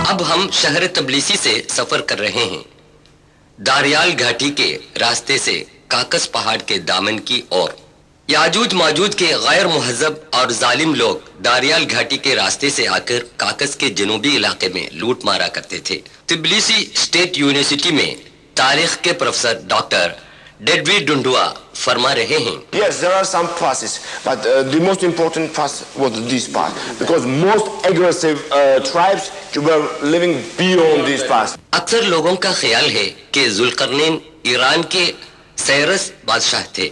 اب ہم شہر تبلیسی سے سفر کر رہے ہیں، داریال گھاٹی کے راستے سے کاکس پہاڑ کے دامن کی اور یاجوج ماجوج کے غیر مہذب اور ظالم لوگ داریال گھاٹی کے راستے سے آ کر کاکس کے جنوبی علاقے میں لوٹ مارا کرتے تھے۔ تبلیسی اسٹیٹ یونیورسٹی میں تاریخ کے پروفیسر ڈاکٹر ڈیڈوی ڈنڈوا فرما رہے ہیں، Yes, there are some passes, but the most important pass was this pass, because most aggressive tribes were living beyond this pass. اکثر لوگوں کا خیال ہے کہ ذوالقرنین ایران کے سائرس بادشاہ تھے۔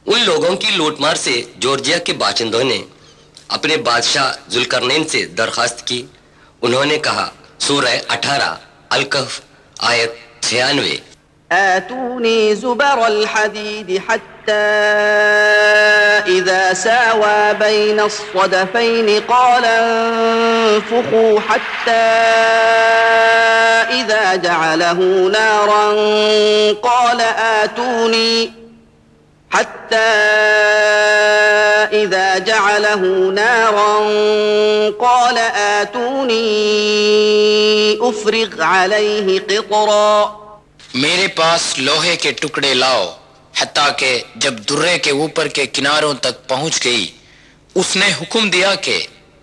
ان لوگوں کی لوٹ مار سے جورجیا کے باشندوں نے اپنے بادشاہ ذوالقرنین سے درخواست کی۔ انہوں نے کہا، سورہ 18 الکہف آیت 96، آتوني زبر الحديد حتى إذا ساوى بين الصدفين قال انفخوا حتى إذا جعله نارا قال آتوني حتى إذا جعله نارا قال آتوني أفرغ عليه قطرا۔ میرے پاس لوہے کے ٹکڑے لاؤ، حتیٰ کہ جب درے کے اوپر کے کناروں تک پہنچ گئی اس نے حکم دیا کہ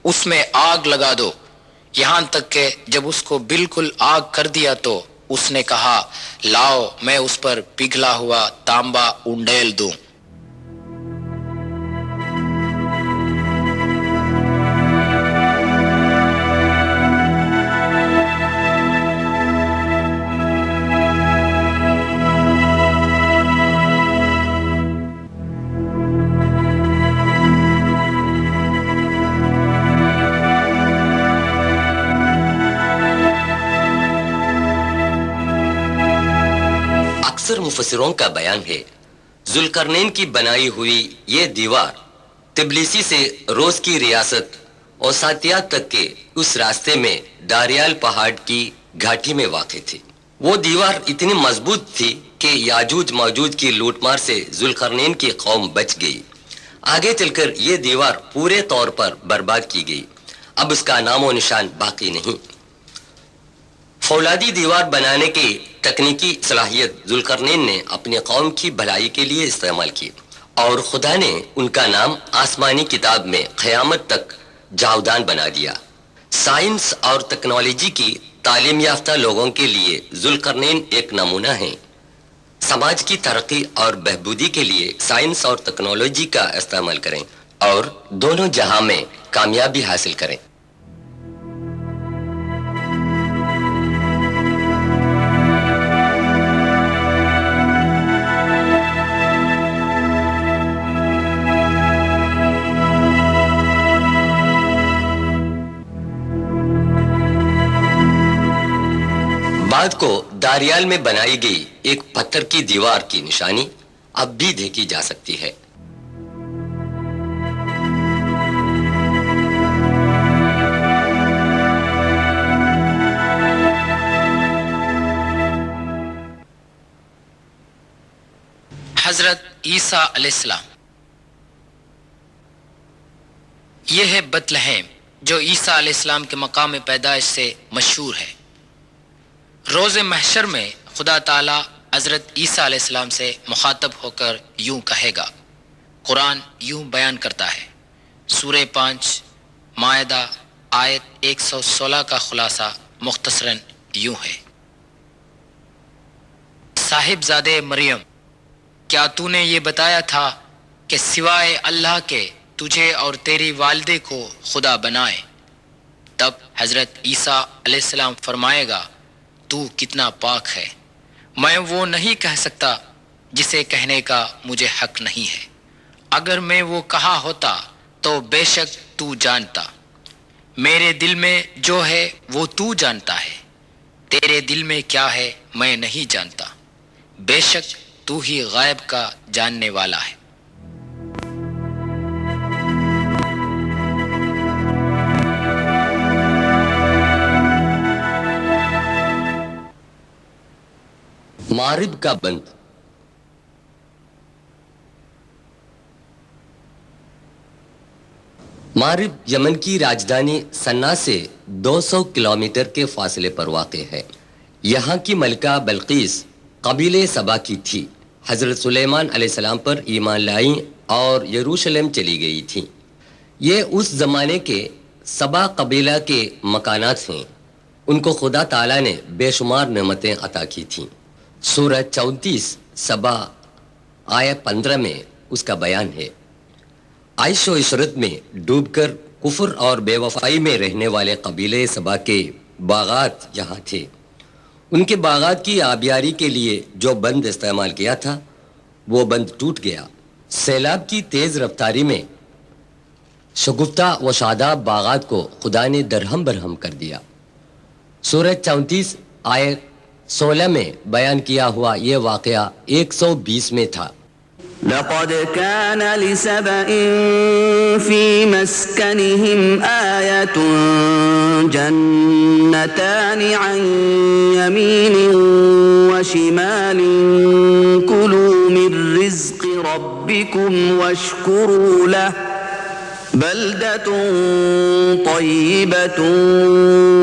اس میں آگ لگا دو، یہاں تک کہ جب اس کو بالکل آگ کر دیا تو اس نے کہا، لاؤ میں اس پر پگھلا ہوا تانبا انڈیل دوں۔ اکثر مفسروں کا بیان ہے، ذوالقرنین کی بنائی ہوئی یہ دیوار تبلیسی سے روس کی ریاست اوساتیا تک کے اس راستے میں داریال پہاڑ کی گھاٹی میں واقع تھی۔ وہ دیوار اتنی مضبوط تھی کہ یاجوج ماجوج کی لوٹ مار سے ذوالقرنین کی قوم بچ گئی۔ آگے چل کر یہ دیوار پورے طور پر برباد کی گئی، اب اس کا نام و نشان باقی نہیں۔ فولادی دیوار بنانے کی تکنیکی صلاحیت ذوالقرنین نے اپنی قوم کی بھلائی کے لیے استعمال کی، اور خدا نے ان کا نام آسمانی کتاب میں قیامت تک جاودان بنا دیا۔ سائنس اور ٹیکنالوجی کی تعلیم یافتہ لوگوں کے لیے ذوالقرنین ایک نمونہ ہے۔ سماج کی ترقی اور بہبودی کے لیے سائنس اور ٹیکنالوجی کا استعمال کریں اور دونوں جہاں میں کامیابی حاصل کریں۔ بعد کو داریال میں بنائی گئی ایک پتھر کی دیوار کی نشانی اب بھی دیکھی جا سکتی ہے۔ حضرت عیسیٰ علیہ السلام، یہ ہے بیت لحم جو عیسیٰ علیہ السلام کے مقام پیدائش سے مشہور ہے۔ روز محشر میں خدا تعالیٰ حضرت عیسیٰ علیہ السلام سے مخاطب ہو کر یوں کہے گا۔ قرآن یوں بیان کرتا ہے، سورہ 5 مائدہ آیت 116 کا خلاصہ مختصراً یوں ہے، صاحب زادے مریم، کیا تو نے یہ بتایا تھا کہ سوائے اللہ کے تجھے اور تیری والدے کو خدا بنائے؟ تب حضرت عیسیٰ علیہ السلام فرمائے گا، تو کتنا پاک ہے، میں وہ نہیں کہہ سکتا جسے کہنے کا مجھے حق نہیں ہے۔ اگر میں وہ کہا ہوتا تو بے شک تو جانتا، میرے دل میں جو ہے وہ تو جانتا ہے، تیرے دل میں کیا ہے میں نہیں جانتا، بے شک تو ہی غیب کا جاننے والا ہے۔ مغرب کا بند، مغرب یمن کی راجدھانی سنا سے 200 کلومیٹر کے فاصلے پر واقع ہے. یہاں کی ملکہ بلقیس قبیلے سبا کی تھی. حضرت سلیمان علیہ السلام پر ایمان لائیں اور یروشلم چلی گئی تھیں. یہ اس زمانے کے سبا قبیلہ کے مکانات ہیں. ان کو خدا تعالیٰ نے بے شمار نعمتیں عطا کی تھیں. سورہ 34 سبا آیہ 15 میں اس کا بیان ہے. عیش و عشرت میں ڈوب کر کفر اور بے وفائی میں رہنے والے قبیلے سبا کے باغات یہاں تھے. ان کے باغات کی آبیاری کے لیے جو بند استعمال کیا تھا وہ بند ٹوٹ گیا. سیلاب کی تیز رفتاری میں شگفتہ و شاداب باغات کو خدا نے درہم برہم کر دیا. سورہ 34 آیت 16 میں بیان کیا ہوا یہ واقعہ 120 میں تھا. لقد كان لسبإ في مسكنهم آية جنتان عن يمين وشمال كلوا من رزق ربكم واشكروا له بلدة طيبة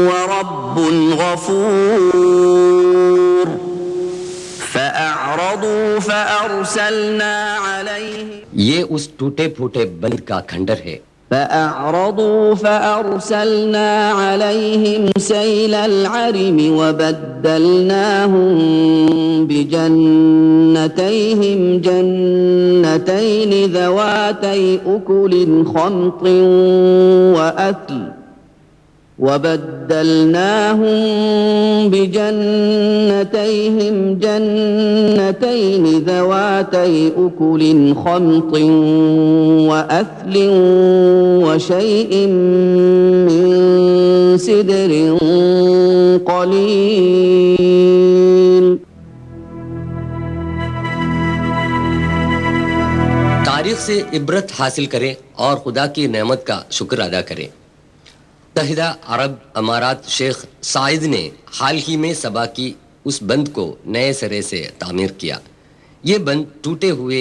ورب غفور فأعرضوا فأرسلنا عليهم یہ اس ٹوٹے پھوٹے بند کا کھنڈر ہے. فأعرضوا فأرسلنا عليهم سيل العرم وبدلناهم بجنتيهم جنتين ذواتي أكل خمط وأثل وبدلناهم بجنتيهم جنتين ذواتي أكل خمط وأثل وشيء من سدر قليل. تاریخ سے عبرت حاصل کریں اور خدا کی نعمت کا شکر ادا کریں. متحدہ عرب امارات شیخ سعید نے حال ہی میں سبا کی اس بند کو نئے سرے سے تعمیر کیا. یہ بند ٹوٹے ہوئے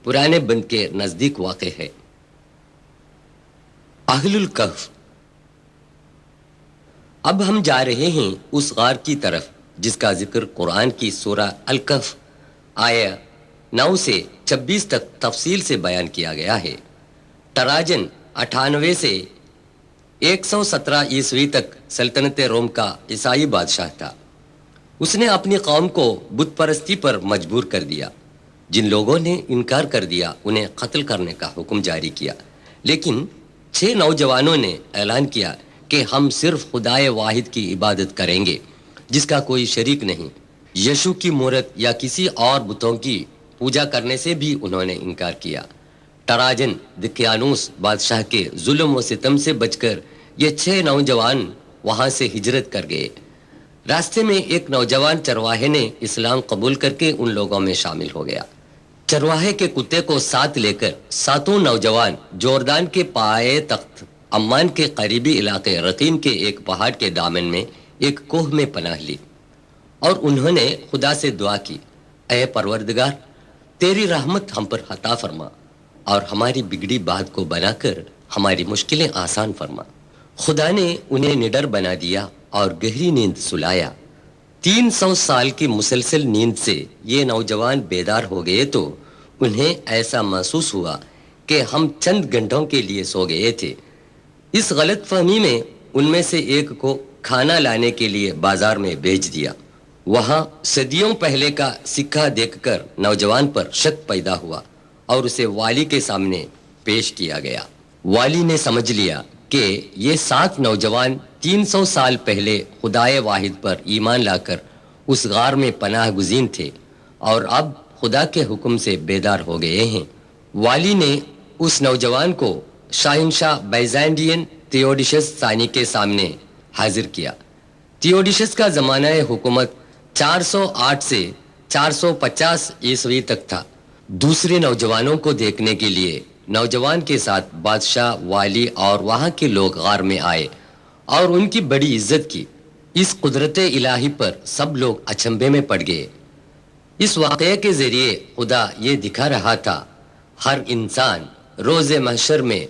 پرانے بند کے نزدیک واقع ہے. اہل الکہف. اب ہم جا رہے ہیں اس غار کی طرف جس کا ذکر قرآن کی سورہ الکہف آیہ 9 سے 26 تک تفصیل سے بیان کیا گیا ہے. ٹراجن 98 سے 117 عیسوی تک سلطنت روم کا عیسائی بادشاہ تھا. اس نے اپنی قوم کو بت پرستی پر مجبور کر دیا. جن لوگوں نے انکار کر دیا انہیں قتل کرنے کا حکم جاری کیا. لیکن 6 نوجوانوں نے اعلان کیا کہ ہم صرف خدائے واحد کی عبادت کریں گے جس کا کوئی شریک نہیں. یشو کی مورت یا کسی اور بتوں کی پوجا کرنے سے بھی انہوں نے انکار کیا. ٹراجن دقیانوس بادشاہ کے ظلم و ستم سے بچ کر یہ 6 نوجوان وہاں سے ہجرت کر گئے. راستے میں ایک نوجوان چرواہے نے اسلام قبول کر کے ان لوگوں میں شامل ہو گیا. چرواہے کے کتے کو ساتھ لے کر 7 نوجوان جوردان کے پائے تخت عمان کے قریبی علاقے رقیم کے ایک پہاڑ کے دامن میں ایک کوہ میں پناہ لی اور انہوں نے خدا سے دعا کی, اے پروردگار تیری رحمت ہم پر عطا فرما اور ہماری بگڑی بات کو بنا کر ہماری مشکلیں آسان فرما. خدا نے انہیں نڈر بنا دیا اور گہری نیند سلایا. 300 سال کی مسلسل نیند سے یہ نوجوان بیدار ہو گئے تو انہیں ایسا محسوس ہوا کہ ہم چند گھنٹوں کے لیے سو گئے تھے. اس غلط فہمی میں ان میں سے ایک کو کھانا لانے کے لیے بازار میں بھیج دیا. وہاں صدیوں پہلے کا سکہ دیکھ کر نوجوان پر شک پیدا ہوا اور اسے والی کے سامنے پیش کیا گیا. والی نے سمجھ لیا کہ یہ 7 نوجوان 300 سال پہلے خدائے واحد پر ایمان لا کر اس غار میں پناہ گزین تھے اور اب خدا کے حکم سے بیدار ہو گئے ہیں. والی نے اس نوجوان کو شاہنشاہ بیزینٹین تھیوڈیشس ثانی کے سامنے حاضر کیا. تھیوڈیشس کا زمانہ حکومت 408 سے 450 عیسوی تک تھا. دوسرے نوجوانوں کو دیکھنے کے لیے نوجوان کے ساتھ بادشاہ, والی اور وہاں کے لوگ غار میں آئے اور ان کی بڑی عزت کی. اس قدرت الہی پر سب لوگ اچنبے میں پڑ گئے. اس واقعے کے ذریعے خدا یہ دکھا رہا تھا ہر انسان روز محشر میں